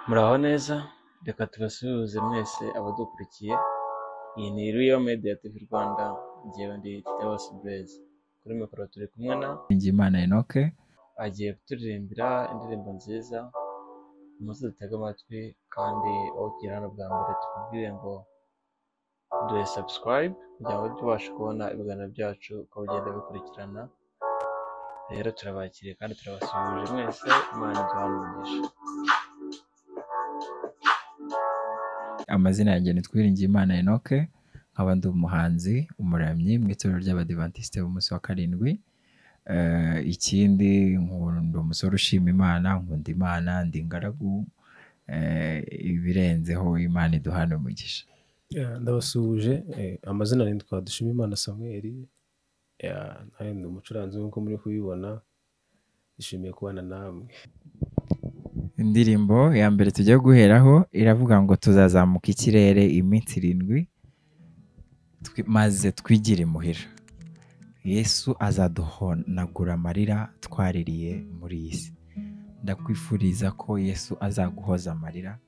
Muraho neza, reka tubasuhuze mwese abadukurikiye. Iyi ni Real Media TV Rwanda, njyewe ndi Theos Blaise. Kuri mikoro turi kumwe na Ningimana Enoch, agiye kuturirimbira indirimbo nziza. Muze dutege amatwi, kandi aho ukiri hano bwa mbere tukubwire ngo duhe subscribe kugira ngo tubashe kubona ibiganiro byacu uko bigenda bikurikirana. Rero turabakiriye kandi turabasuhuje mwese, Imana iduhane umugisha. amazina yanjye ni Ningimana Enoch, nkaba ndi umuhanzi, umuramyi mu itorero ry'Abadiventiste b'umunsi wa karindwi. Ikindi nkunda umusore ushima Imana, nkunda Imana, ndi ingaragu, ibirenzeho Imana iduhane umugisha. Ndabasuhuje, amazina nitwa Dushimimana Samuel, ndi umucuranzi nk'uko muri kubibona. Nishimiye kubana namwe. Indirimbo ya mbere tujya guheraho iravuga ngo tuzazamuka ikirere iminsi 7 maze twigire imuhira. Yesu azaduhonagura amarira twaririye muri iyi si. Ndakwifuriza ko Yesu azaguhoza amarira.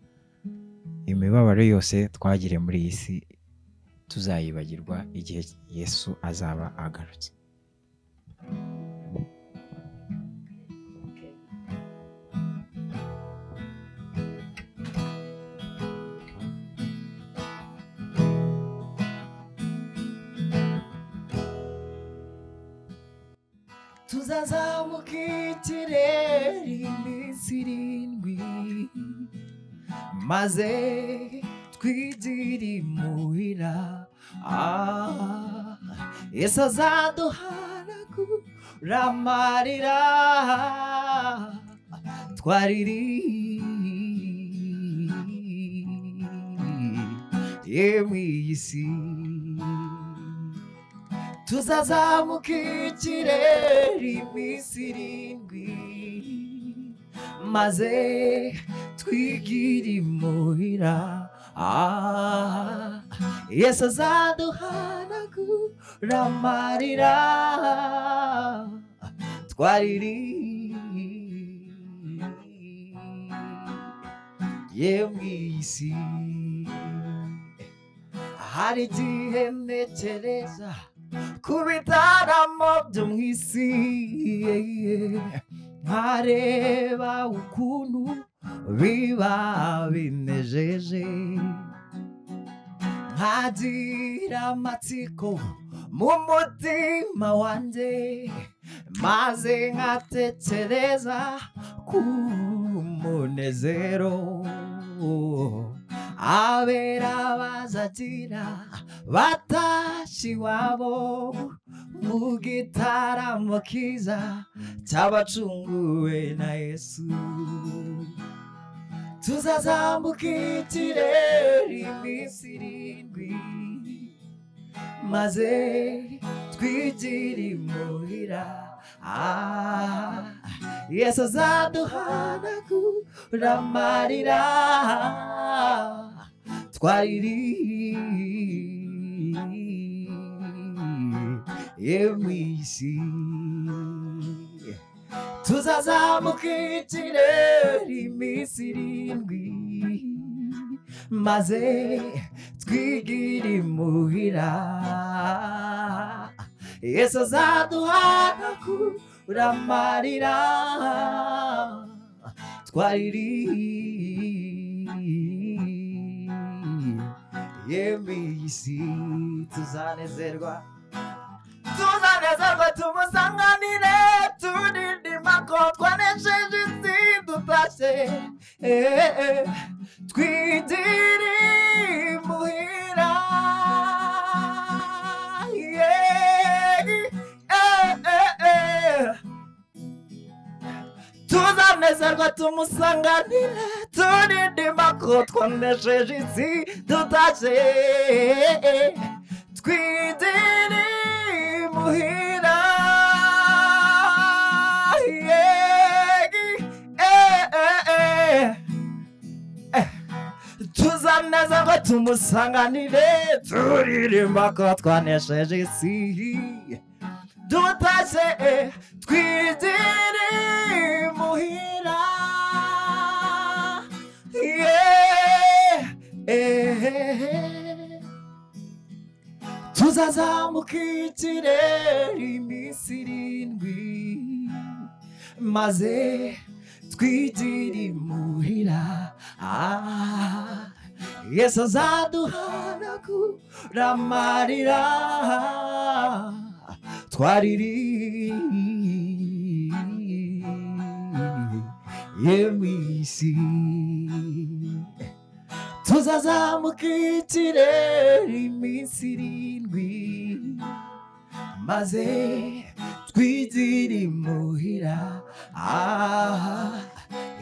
Imibabaro yose twagiriye muri iyi si tuzayibagirwa igihe Yesu azaba agarutse. Tuzazamuka ikirere iminsi 7 maze twigire imuhira. Yesu azaduhanagura amarira twaririye mu iyi si. Tuzazamuka ikirere iminsi 7 maze twigire imuhira. Yesu azaduhanagura amarira twaririye mu iyi si. Hari igihe ntekereza ku bitaramo byo mu isi, nkareba ukuntu biba binejeje, nkagira amatsiko mu mutima wanjye, maze nkatekereza ku munezero abera bazagira batashye iwabo mu gitaramo kiza cy'abacunguwe na Yesu. Tuzazamuka ikirere iminsi 7 maze twigire imuhira. Yesu azaduhanagura amarira twaririye mu iyi si. Tuzazamuka ikirere iminsi 7 maze twigire imuhira. Yesu azaduhanagura amarira twaririye mu iyi si. Tuzanezerwa tumusanganire, turirimba ko twanesheje isi dutashye, twigire imuhira. Tuzanezerwa tumusanganire, turirimba ko twanesheje isi dutashye, twigire imuhira. Tuzanezerwa tumusanganire, turirimba ko twanesheje isi dutashye, twigire imuhira. tuzazamuka ikirere iminsi 7 maze twigire imuhira. Yesu azaduhanagura amarira twaririye mw'isi. Tuzazamuka ikirere iminsi 7 maze twigire imuhira.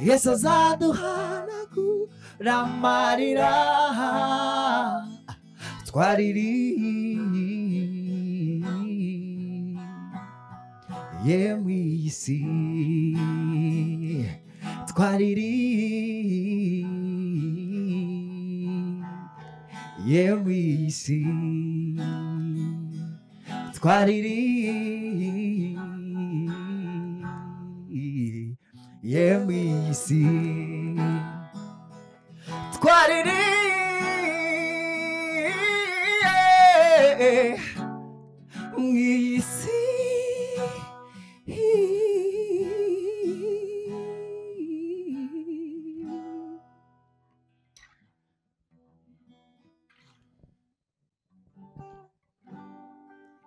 Yesu azaduhanagura amarira twaririye mw'isi. Twaririye mw'isi. Twaririye mw'isi. Twaririye mw'isi.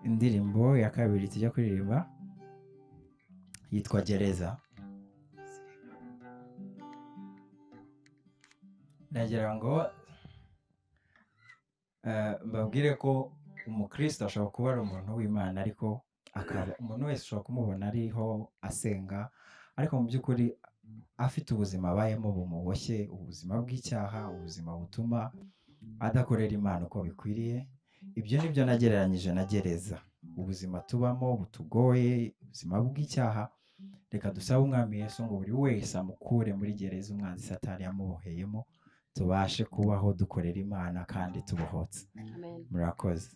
Indirimbo ya kabiri tujya kuririmba yitwa Gereza. Nagira ngo mbabwire ko umukristo ashobora kuba ari umuntu w'Imana, ariko akaba umuntu wese ushobora kumubona ariho asenga, ariko mu by'ukuri afite ubuzima abayemo bumuboshye, ubuzima bw'icyaha, ubuzima butuma adakorera Imana uko bikwiriye. Ibyo nibyo nagereranyije na gereza, ubuzima tubamo butugoye, ubuzima bw'icyaha. Reka dusabe umwami Yesu ngo buri wese amukure muri gereza umwanzi Satani yamuboheyemo, tubashe kubaho dukorera Imana kandi tubohotse. Murakoze.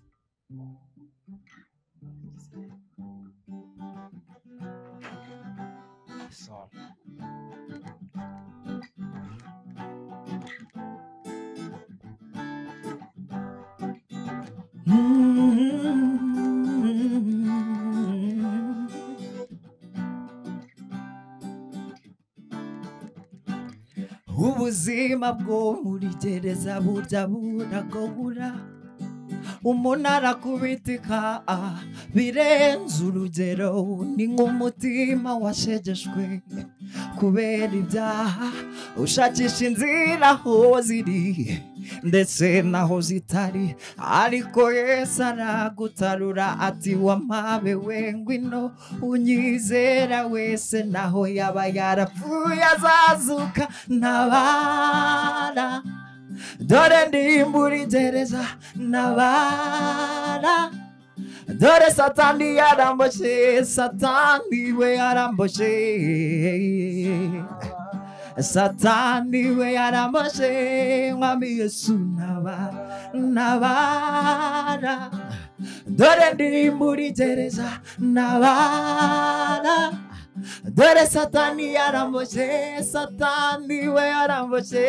Ubuzima bwo muri gereza burya buragora, umuntu arakubitika birenze urugero. Ni nk'umutima washegeshwe kubera ibyaha, ushakisha inzira aho ziri ndetse naho zitari, ariko Yesu aragutarura ati wampabe we ngwino unyizera wese, naho yaba yarapfuye azazuka ntabara. Dore ndi muri gereza ntabara, dore Satani yaramboshe, Satani we yaramboshe, Satani we yaramboshe. Mwami Yesu ntabara, dore ndi muri gereza ntabara, dore Satani yaramboshe, Satani we yaramboshe,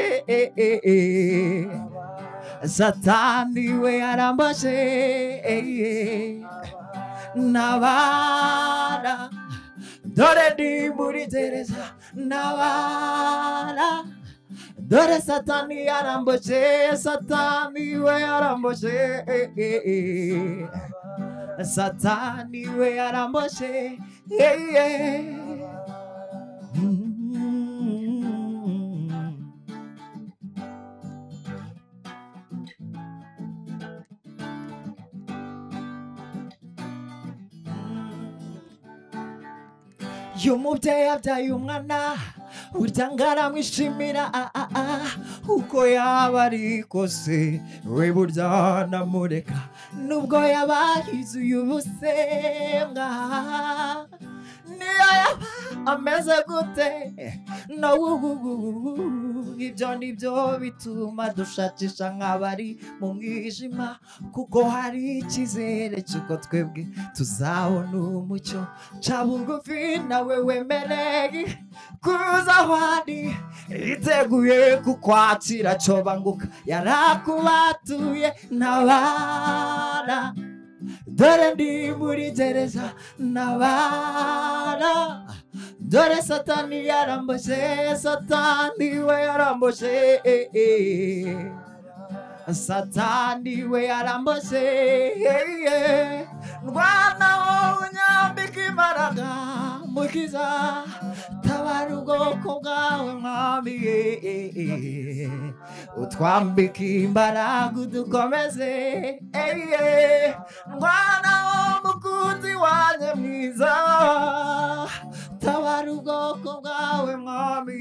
Satani we yaramboshe ntabara, dore ndi muri gereza ntabara, dore Satani yaramboshe, Satani we yaramboshe, Satani we yaramboshe. Umubyeyi abyaye umwana burya ngaramwishimira uko yaba ari kose, we burya namureka nubwo yaba yuzuye ubusembwa. Niyo yaba ameze gute no ibyo nibyo bituma dushakisha nk'abari mu mwijima, kuko hari icyizere cy'uko twebwe tuzabona umucyo. Ca bugufi nawe wemereye kuza ahandi, yiteguye kukwakira cyo banguka yarakubatuye ntabara, dore ndi muri gereza ntabara, dore satani yaramboshe, satani we yaramboshe, satani we yaramboshe, ndwana wowe unyambika imbaraga mukiza, tabara ubwoko bwawe mwami, utwambika imbaraga udukomeze, ndwana wowe mukunzi wanjye mwiza, tabara ubwoko bwawe mwami,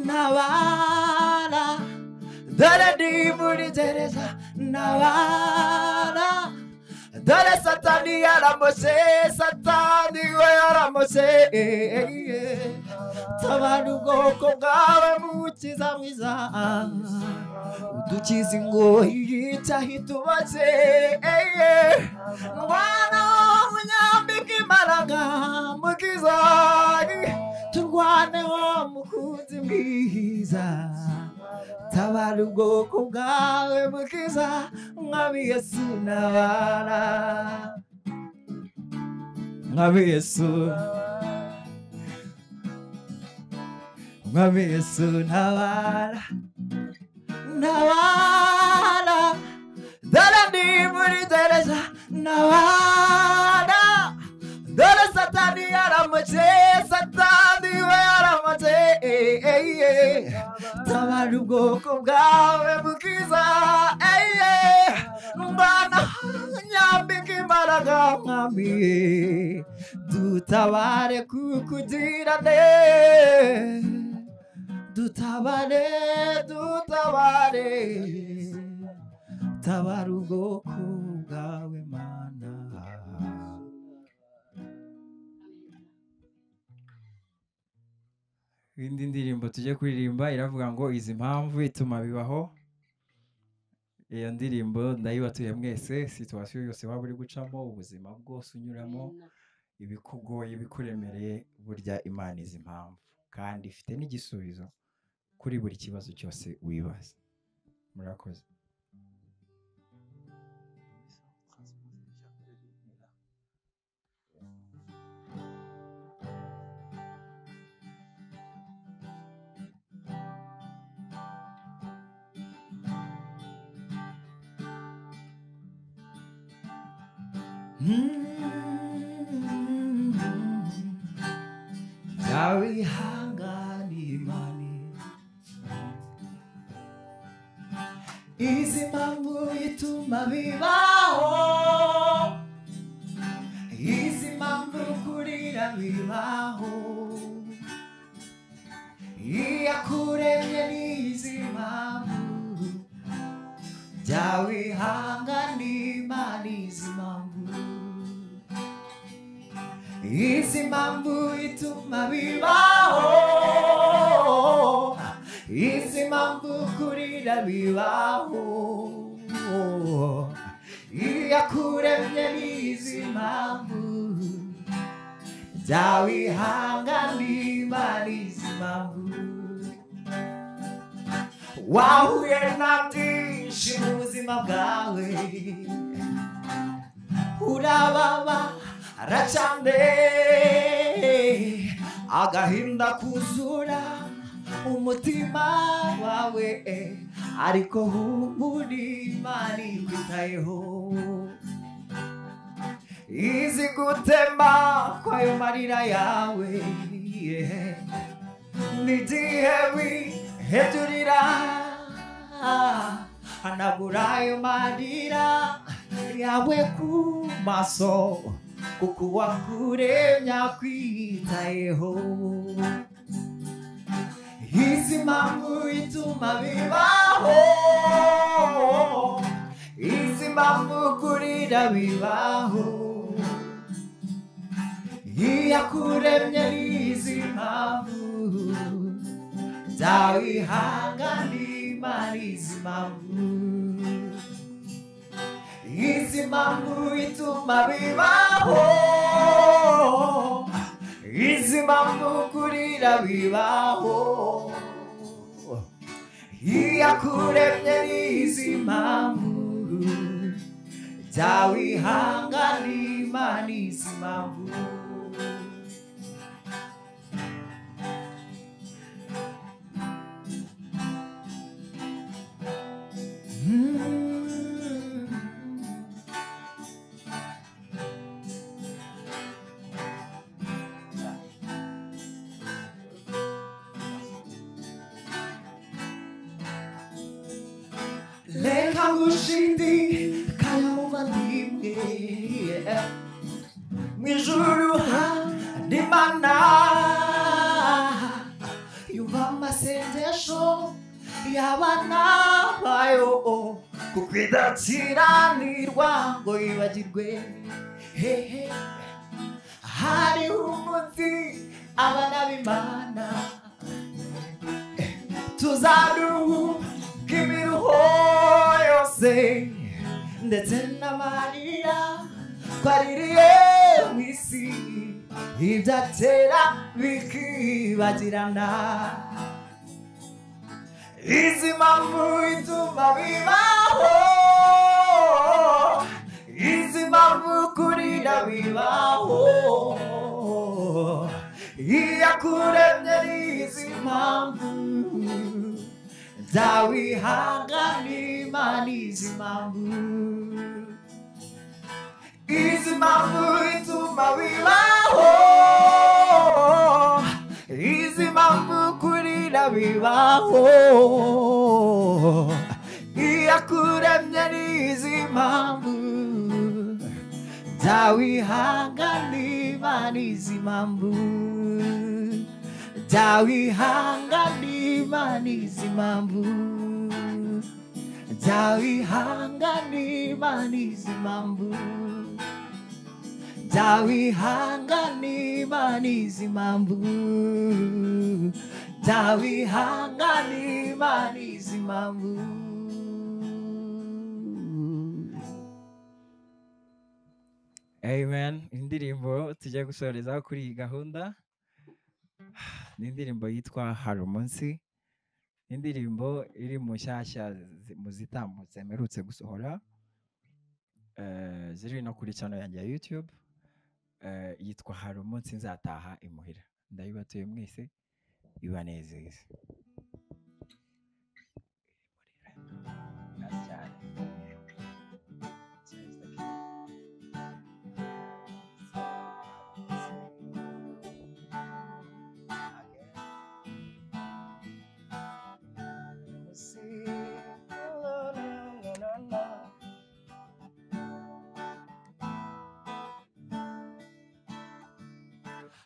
ntabara, dore ndi muri gereza ntabara, dore satani yaramboshe, satani we yaramboshe, tabara ubwoko bwawe mukiza mwiza, udukiza ingoyi y'icyaha itubaze, ndwana unyambika imbaraga mukiza, turwaneho mukunzi mwiza, tabara ubwoko bwawe mukiza, mwami Yesu ntabara, mwami Yesu, mwami Yesu ntabara, ntabara, dore ndi muri gereza ntabara, dore satani yaramboshe, satani we yaramboshe, tabara ubwoko bwawe mukiza, ndwana nyambika imbaraga mwami, dutabare kukugira ne, dutabare, dutabare, tabara ubwoko bwawe mana. indi ndirimbo tujye kuririmba iravuga ngo izi mpamvu ituma bibaho. Iyo ndirimbo ndayibatuye mwese, situwasiyo yose waba uri gucamo, ubuzima bwose unyuramo, ibikugoye bikuremereye, burya Imana izi impamvu kandi ifite n'igisubizo kuri buri kibazo cyose wibaza. Murakoze. Zawihangani imani, izi mpamvu ituma bibaho, izi mpamvu kurira bibaho, iyakuremye n'izi mpamvu, zawihangani imani, izi mpamvu, izi mpamvu ituma bibaho, izi mpamvu kurira bibaho, iyakuremye n'izi mpamvu, zawihangana Imana, izi mpamvu. Wahuye na byinshi mu buzima bwawe, urababara cyane, agahinda kuzura umutima wawe, ariko humura Imana ikwitayeho, izi gutemba kwayo marira yawe, n'igihe wihedurira, hanagura ayo marira yawe ku maso, kuko uwakuremye akwitayeho. Izi mpamvu ituma bibaho, izi mpamvu kurira bibaho, iyakuremye n'izi mpamvu, zawihangana Imana, izi mpamvu. Izi mpamvu ituma bibaho, izi mpamvu kurira bibaho, iyakuremye n'izi mpamvu jya wihanganira n'izi mpamvu Leka ngushindi kayumva ndimwe Mwijuru ndimana Yumva amasengesho y'abana bayo Kukwidakiranirwa ngo yibagirwe Hehe Hari umunsi abana b'Imana Tuzaruhuka imiruho yose ndetse n'amarira twaririye mu isi ibyatera bikibagirana izi mpamvu ituma bibaho izi mpamvu kurira bibaho iyakuremye n'izi mpamvu jya wihanganira n'izi mpamvu izi mpamvu ituma bibaho izi mpamvu kurira bibaho iyakuremye n'izi mpamvu jya wihanganira n'izi mpamvu jya wihanganira n'izi mpamvu jya wihanganira n'izi mpamvu jya wihanganira n'izi mpamvu jya wihanganira n'izi mpamvu Amen. Indirimbo tujya gusorezaho kuri iyi gahunda ni indirimbo yitwa Hari Umunsi. Indirimbo iri mu nshyashya mu zitambutse mperutse gusohora ziri no kuri channel yanjye ya YouTube yitwa Hari Umunsi nzataha imuhira. Ndabibatuye mwese ibanezeze.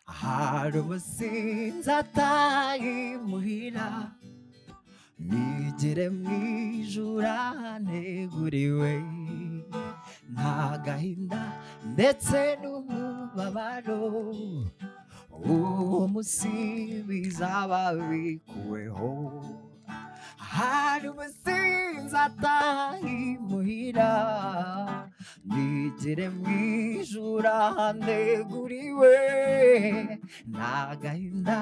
Hari umunsi nzataha imuhira nigire mu ijuru nteguriwe nta gahinda ndetse n'umubabaro uwo munsi bizaba bikuweho hari umunsi nzataha imuhira nigire mu ijuru nteguriwe nta gahinda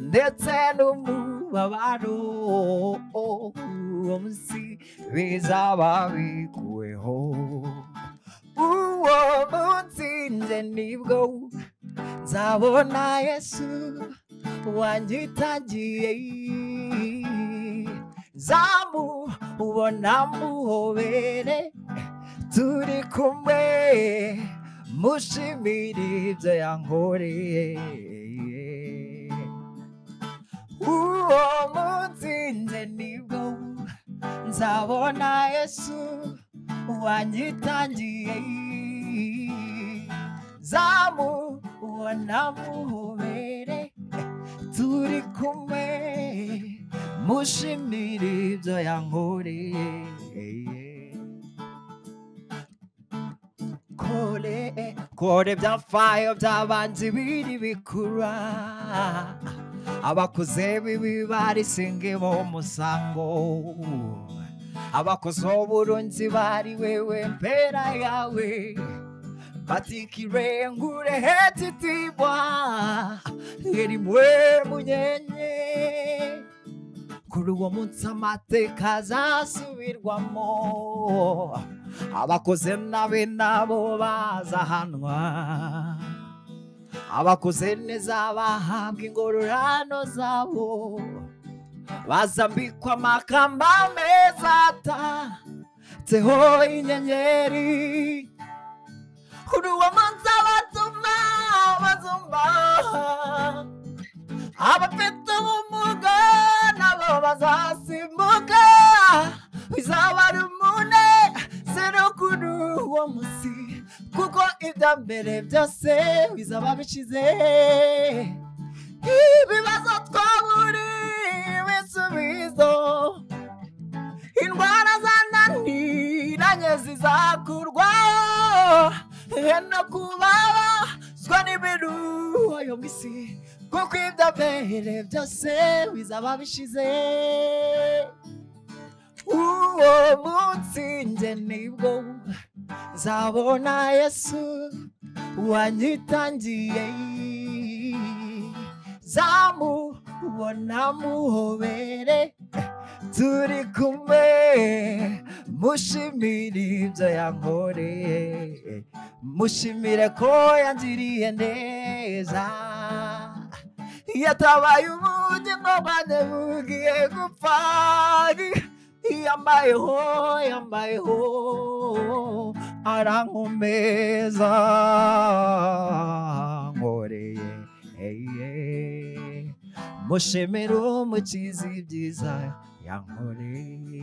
ndetse n'umubabaro uwo munsi bizaba bikuweho uwo munsi nje nibwo nzabona Yesu wanyitangiye nzamubona muhobere turi kumwe mushimire ibyo yankoreye uwo munsi nje nibwo nzabona Yesu wanyitangiye nzamubona muhobere turi kumwe mushimire ibyo yankoreye kore byamfaye byabanze biri bikura abakoze bibi barisinge mu musango abakoze uburunzi bari wewe mpera yawe batikire ngure hetitibwa erimwe munyenye kuri uwo munsi amateka azasubirwamo, abakoze nabi nabo bazahanwa, abakoze neza bahabwa ingororano zabo, bazambikwa amakamba meza atatseho inyenyeri, kuri uwo munsi abatuma bazumva, abafite ubumuga nabo bazasimbuka, bizaba ari umunezero kuri uwo munsi, kuko ibya mbere byose bizaba bishize, ibibazo twaburi ibisubizo, indwara zananiranye zizakurwaho, no kubabazwa n'imiruho yo mu isi, kuko ibya mbere byose bizaba bishize. Uwo munsi nje nibwo nzabona Yesu wanyitangiye, zamubona muhobere turi kumwe, mushimire ibyo yankoreye, mushimire ko yangiriye neza, yatabaye ubugingo bwanjye bugiye gupfa, yambayeho arankomeza, nkoreye mushimire umukiza ibyiza yankoreye.